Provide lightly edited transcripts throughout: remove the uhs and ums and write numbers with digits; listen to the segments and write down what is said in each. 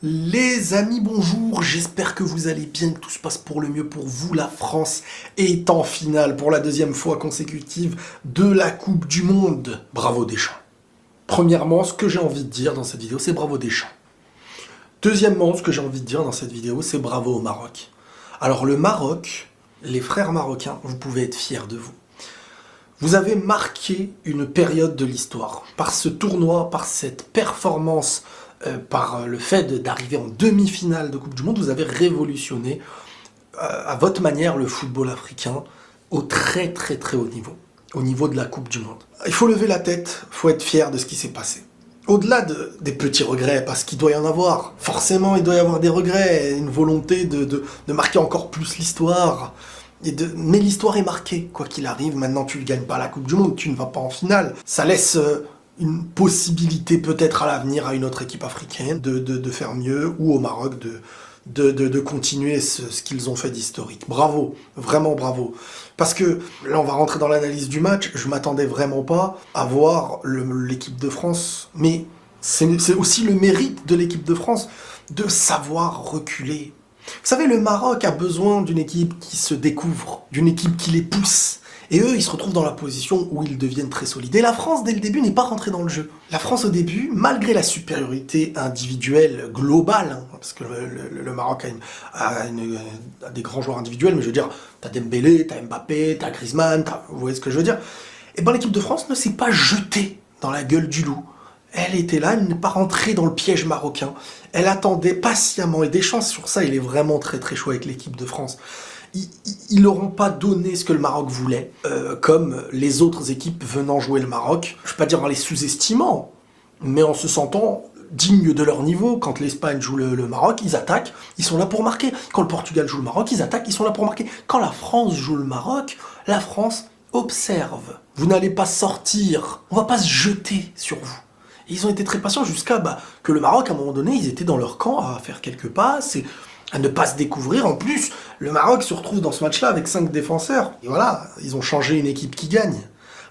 Les amis, bonjour, j'espère que vous allez bien, que tout se passe pour le mieux pour vous. La France est en finale pour la deuxième fois consécutive de la Coupe du Monde. Bravo Deschamps. Premièrement, ce que j'ai envie de dire dans cette vidéo, c'est bravo Deschamps. Deuxièmement, ce que j'ai envie de dire dans cette vidéo, c'est bravo au Maroc. Alors le Maroc, les frères marocains, vous pouvez être fiers de vous. Vous avez marqué une période de l'histoire. Par ce tournoi, par cette performance, par le fait d'arriver en demi-finale de Coupe du Monde, vous avez révolutionné à votre manière le football africain au très très très haut niveau. Au niveau de la Coupe du Monde. Il faut lever la tête, il faut être fier de ce qui s'est passé. Au-delà des petits regrets, parce qu'il doit y en avoir, forcément il doit y avoir des regrets, une volonté de marquer encore plus l'histoire. Mais l'histoire est marquée, quoi qu'il arrive. Maintenant, tu ne gagnes pas la Coupe du Monde, tu ne vas pas en finale. Ça laisse une possibilité peut-être à l'avenir à une autre équipe africaine de faire mieux, ou au Maroc de continuer ce qu'ils ont fait d'historique. Bravo, vraiment bravo. Parce que là, on va rentrer dans l'analyse du match. Je m'attendais vraiment pas à voir l'équipe de France, mais c'est aussi le mérite de l'équipe de France de savoir reculer. Vous savez, le Maroc a besoin d'une équipe qui se découvre, d'une équipe qui les pousse. Et eux, ils se retrouvent dans la position où ils deviennent très solides. Et la France, dès le début, n'est pas rentrée dans le jeu. La France, au début, malgré la supériorité individuelle globale, hein, parce que le Maroc a des grands joueurs individuels, mais je veux dire, t'as Dembélé, t'as Mbappé, t'as Griezmann, vous voyez ce que je veux dire? Et bien, l'équipe de France ne s'est pas jetée dans la gueule du loup. Elle était là, elle n'est pas rentrée dans le piège marocain. Elle attendait patiemment, et Deschamps, sur ça, il est vraiment très très chaud avec l'équipe de France. Ils n'auront pas donné ce que le Maroc voulait, comme les autres équipes venant jouer le Maroc. Je ne vais pas dire en les sous-estimant, mais en se sentant dignes de leur niveau. Quand l'Espagne joue le Maroc, ils attaquent, ils sont là pour marquer. Quand le Portugal joue le Maroc, ils attaquent, ils sont là pour marquer. Quand la France joue le Maroc, la France observe. Vous n'allez pas sortir, on ne va pas se jeter sur vous. Et ils ont été très patients jusqu'à que le Maroc, à un moment donné, ils étaient dans leur camp à faire quelques passes et à ne pas se découvrir. En plus, le Maroc se retrouve dans ce match-là avec 5 défenseurs. Et voilà, ils ont changé une équipe qui gagne.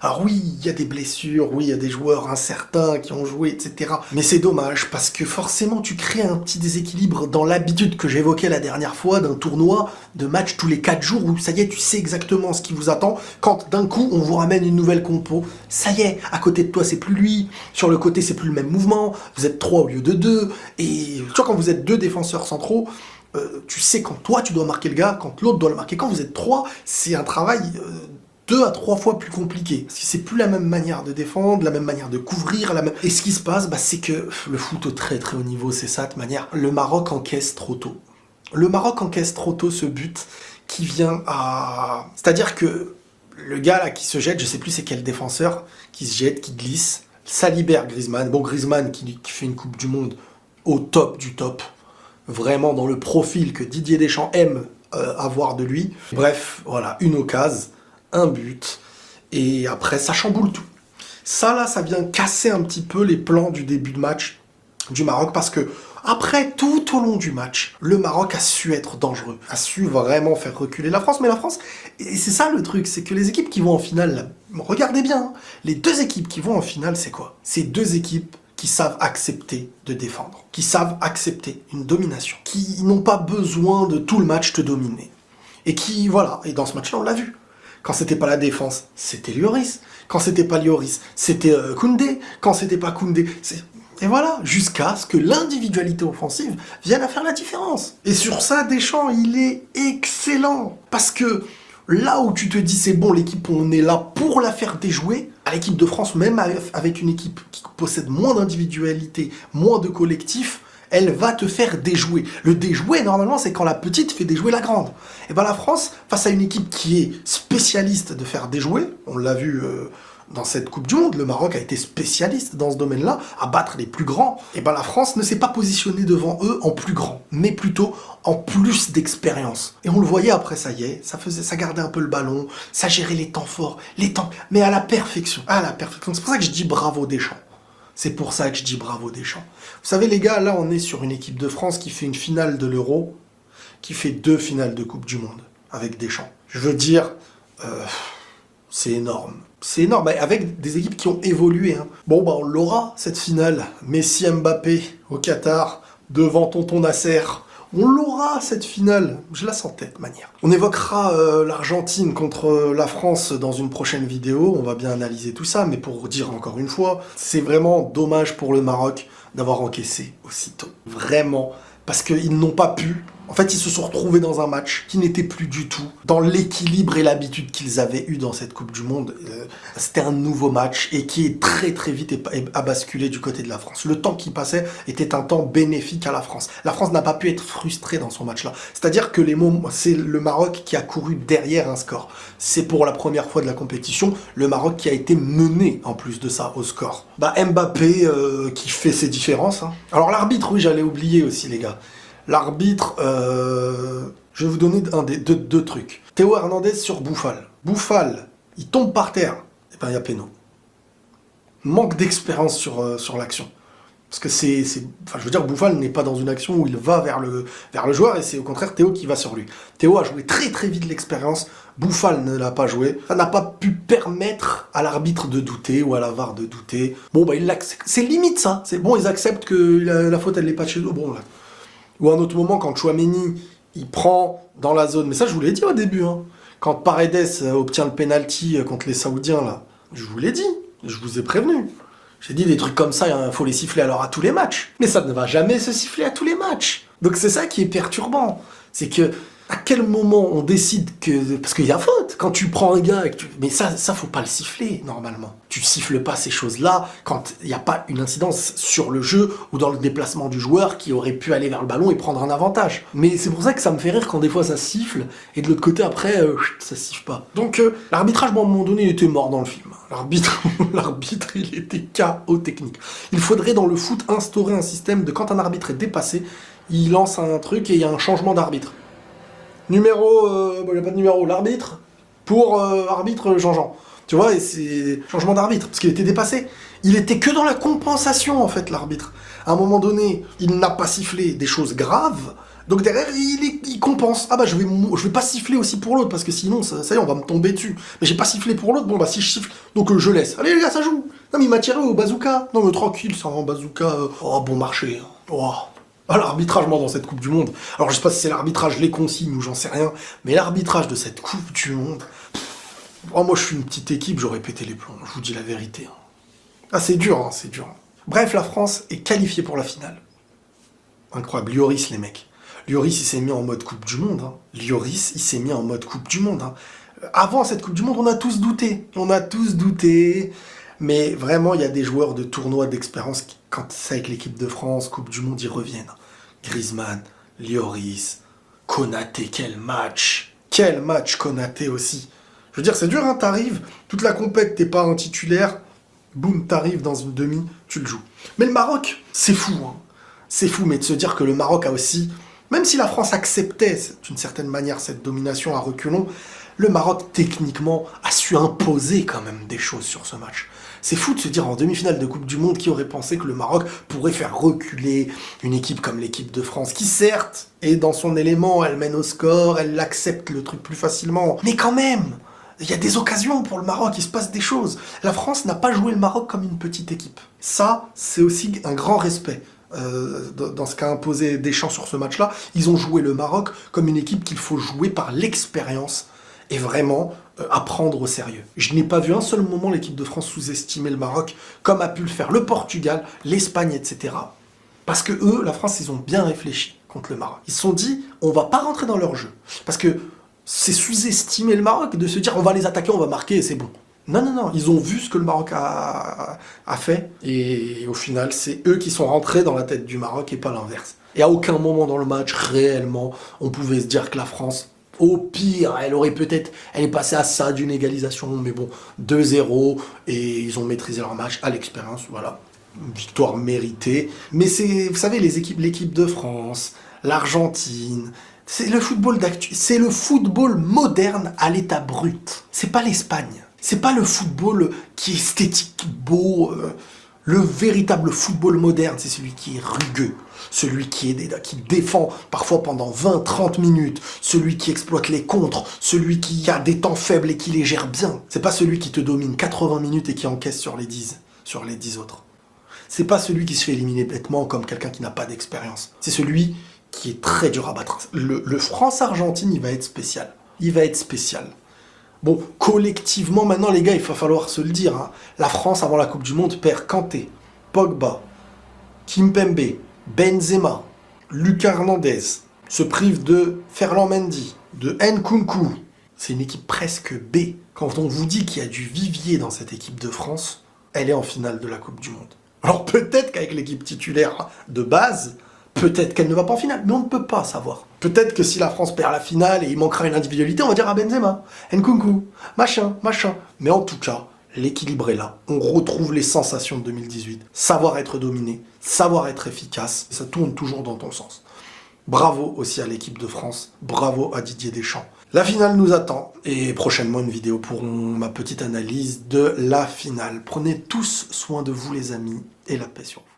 Alors oui, il y a des blessures, oui, il y a des joueurs incertains qui ont joué, etc. Mais c'est dommage, parce que forcément, tu crées un petit déséquilibre dans l'habitude que j'évoquais la dernière fois d'un tournoi de match tous les 4 jours, où ça y est, tu sais exactement ce qui vous attend. Quand d'un coup, on vous ramène une nouvelle compo, ça y est, à côté de toi, c'est plus lui, sur le côté, c'est plus le même mouvement, vous êtes 3 au lieu de 2, et tu vois, quand vous êtes 2 défenseurs centraux, tu sais quand toi tu dois marquer le gars, quand l'autre doit le marquer. Quand vous êtes 3, c'est un travail 2 à 3 fois plus compliqué. Parce que c'est plus la même manière de défendre, la même manière de couvrir, Et ce qui se passe, c'est que le foot au très très haut niveau, c'est ça de manière. Le Maroc encaisse trop tôt. Le Maroc encaisse trop tôt ce but qui vient à... C'est-à-dire que le gars là qui se jette, je sais plus c'est quel défenseur, qui se jette, qui glisse, ça libère Griezmann. Bon, Griezmann qui fait une Coupe du Monde au top du top. Vraiment dans le profil que Didier Deschamps aime avoir de lui. Bref, voilà, une occasion, un but, et après ça chamboule tout. Ça là, ça vient casser un petit peu les plans du début de match du Maroc, parce que après, tout au long du match, le Maroc a su être dangereux, a su vraiment faire reculer la France. Mais la France, et c'est ça le truc, c'est que les équipes qui vont en finale, là, regardez bien, hein, les 2 équipes qui vont en finale, c'est quoi? C'est 2 équipes qui savent accepter de défendre, qui savent accepter une domination, qui n'ont pas besoin de tout le match te dominer. Et qui, voilà, et dans ce match-là, on l'a vu. Quand c'était pas la défense, c'était Lloris. Quand c'était pas Lloris, c'était Koundé. Quand c'était pas Koundé, et voilà, jusqu'à ce que l'individualité offensive vienne à faire la différence. Et sur ça, Deschamps, il est excellent. Parce que là où tu te dis c'est bon, l'équipe, on est là pour la faire déjouer, à l'équipe de France, même avec une équipe qui possède moins d'individualité, moins de collectif, elle va te faire déjouer. Le déjouer, normalement, c'est quand la petite fait déjouer la grande. Et bien la France, face à une équipe qui est spécialiste de faire déjouer, on l'a vu dans cette Coupe du Monde, le Maroc a été spécialiste dans ce domaine-là, à battre les plus grands. Et bien la France ne s'est pas positionnée devant eux en plus grand, mais plutôt en plus d'expérience. Et on le voyait après, ça y est, ça gardait un peu le ballon, ça gérait les temps forts, mais à la perfection. À la perfection. C'est pour ça que je dis bravo Deschamps. C'est pour ça que je dis bravo Deschamps. Vous savez les gars, là on est sur une équipe de France qui fait une finale de l'Euro, qui fait 2 finales de Coupe du Monde avec Deschamps. Je veux dire, c'est énorme. C'est énorme, avec des équipes qui ont évolué. Hein. Bon, on l'aura, cette finale. Messi, Mbappé au Qatar, devant tonton Nasser. On l'aura, cette finale. Je la sentais, de manière. On évoquera l'Argentine contre la France dans une prochaine vidéo. On va bien analyser tout ça. Mais pour dire encore une fois, c'est vraiment dommage pour le Maroc d'avoir encaissé aussitôt. Vraiment. Parce qu'ils n'ont pas pu. En fait, ils se sont retrouvés dans un match qui n'était plus du tout dans l'équilibre et l'habitude qu'ils avaient eu dans cette Coupe du Monde. C'était un nouveau match et qui est très très vite a basculé du côté de la France. Le temps qui passait était un temps bénéfique à la France. La France n'a pas pu être frustrée dans son match-là. C'est-à-dire que c'est le Maroc qui a couru derrière un score. C'est pour la première fois de la compétition, le Maroc qui a été mené en plus de ça au score. Mbappé qui fait ses différences. Hein. Alors l'arbitre, oui, j'allais oublier aussi les gars. L'arbitre, je vais vous donner deux trucs. Théo Hernandez sur Boufal. Boufal, il tombe par terre. Et ben il y a péno. Manque d'expérience sur l'action. Parce que enfin, je veux dire, Boufal n'est pas dans une action où il va vers le joueur et c'est au contraire Théo qui va sur lui. Théo a joué très très vite l'expérience. Boufal ne l'a pas joué. Ça n'a pas pu permettre à l'arbitre de douter ou à la VAR de douter. Bon, bah, c'est limite ça. C'est bon, ils acceptent que la faute elle n'est pas chez eux. Bon, là. Ou à un autre moment, quand Tchouaméni, il prend dans la zone, mais ça je vous l'ai dit au début, hein. Quand Paredes obtient le penalty contre les Saoudiens, là, je vous l'ai dit, je vous ai prévenu. J'ai dit des trucs comme ça, il faut les siffler alors à tous les matchs. Mais ça ne va jamais se siffler à tous les matchs. Donc c'est ça qui est perturbant. C'est que, à quel moment on décide que... Parce qu'il y a faute. Quand tu prends un gars... Mais ça, faut pas le siffler, normalement. Tu siffles pas ces choses-là quand il n'y a pas une incidence sur le jeu ou dans le déplacement du joueur qui aurait pu aller vers le ballon et prendre un avantage. Mais c'est pour ça que ça me fait rire quand des fois ça siffle et de l'autre côté, après, ça siffle pas. Donc, l'arbitrage, bon, à un moment donné, il était mort dans le film. L'arbitre, il était KO technique. Il faudrait, dans le foot, instaurer un système de quand un arbitre est dépassé, il lance un truc et il y a un changement d'arbitre. Numéro, il n'y a pas de numéro, l'arbitre, pour arbitre Jean-Jean. Tu vois, et c'est changement d'arbitre, parce qu'il était dépassé. Il était que dans la compensation, en fait, l'arbitre. À un moment donné, il n'a pas sifflé des choses graves, donc derrière, il compense. Ah bah, je vais pas siffler aussi pour l'autre, parce que sinon, ça y est, on va me tomber dessus. Mais j'ai pas sifflé pour l'autre, bon bah si je siffle, donc je laisse. Allez les gars, ça joue. Non mais il m'a tiré au bazooka. Non mais tranquille, ça va en bazooka. Oh, bon marché. Oh. Ah, l'arbitrage, moi, dans cette Coupe du Monde. Alors, je sais pas si c'est l'arbitrage, les consignes ou j'en sais rien, mais l'arbitrage de cette Coupe du Monde. Oh, moi, je suis une petite équipe, j'aurais pété les plombs, je vous dis la vérité. Ah, c'est dur, hein, c'est dur. Bref, la France est qualifiée pour la finale. Incroyable. Lloris, les mecs. Lloris, il s'est mis en mode Coupe du Monde. Hein. Lloris, il s'est mis en mode Coupe du Monde. Hein. Avant cette Coupe du Monde, on a tous douté. Mais vraiment, il y a des joueurs de tournois d'expérience qui, quand c'est avec l'équipe de France, Coupe du Monde, ils reviennent. Griezmann, Lloris, Konaté, quel match Konaté aussi. Je veux dire, c'est dur, hein, t'arrives, toute la compète, t'es pas un titulaire, boum, t'arrives dans une demi, tu le joues. Mais le Maroc, c'est fou, hein. C'est fou, mais de se dire que le Maroc a aussi, même si la France acceptait d'une certaine manière cette domination à reculons, le Maroc, techniquement, a su imposer quand même des choses sur ce match. C'est fou de se dire en demi-finale de Coupe du Monde, qui aurait pensé que le Maroc pourrait faire reculer une équipe comme l'équipe de France, qui certes est dans son élément, elle mène au score, elle accepte le truc plus facilement, mais quand même, il y a des occasions pour le Maroc, il se passe des choses. La France n'a pas joué le Maroc comme une petite équipe. Ça, c'est aussi un grand respect. Dans ce qu'a imposé Deschamps sur ce match-là, ils ont joué le Maroc comme une équipe qu'il faut jouer par l'expérience et vraiment apprendre au sérieux. Je n'ai pas vu un seul moment l'équipe de France sous-estimer le Maroc, comme a pu le faire le Portugal, l'Espagne, etc. Parce que eux, la France, ils ont bien réfléchi contre le Maroc. Ils se sont dit, on va pas rentrer dans leur jeu. Parce que c'est sous-estimer le Maroc de se dire, on va les attaquer, on va marquer et c'est bon. Non, ils ont vu ce que le Maroc a fait, et au final, c'est eux qui sont rentrés dans la tête du Maroc et pas l'inverse. Et à aucun moment dans le match, réellement, on pouvait se dire que la France, au pire, elle est passée à ça d'une égalisation, mais bon, 2-0, et ils ont maîtrisé leur match à l'expérience, voilà. Une victoire méritée. Mais c'est, vous savez, l'équipe de France, l'Argentine, c'est le football c'est le football moderne à l'état brut. C'est pas l'Espagne. C'est pas le football qui est esthétique, beau. Le véritable football moderne, c'est celui qui est rugueux, celui qui défend parfois pendant 20-30 minutes, celui qui exploite les contres, celui qui a des temps faibles et qui les gère bien. C'est pas celui qui te domine 80 minutes et qui encaisse sur les 10 autres. C'est pas celui qui se fait éliminer bêtement comme quelqu'un qui n'a pas d'expérience. C'est celui qui est très dur à battre. Le France-Argentine, il va être spécial. Il va être spécial. Bon, collectivement, maintenant, les gars, il va falloir se le dire. Hein. La France, avant la Coupe du Monde, perd Kanté, Pogba, Kimpembe, Benzema, Lucas Hernandez, se prive de Ferland Mendy, de Nkunku. C'est une équipe presque B. Quand on vous dit qu'il y a du vivier dans cette équipe de France, elle est en finale de la Coupe du Monde. Alors peut-être qu'avec l'équipe titulaire de base, peut-être qu'elle ne va pas en finale, mais on ne peut pas savoir. Peut-être que si la France perd la finale et il manquera une individualité, on va dire à Benzema, Nkunku, machin. Mais en tout cas, l'équilibre est là. On retrouve les sensations de 2018. Savoir être dominé, savoir être efficace, ça tourne toujours dans ton sens. Bravo aussi à l'équipe de France, bravo à Didier Deschamps. La finale nous attend, et prochainement une vidéo pour ma petite analyse de la finale. Prenez tous soin de vous les amis, et la paix sur vous.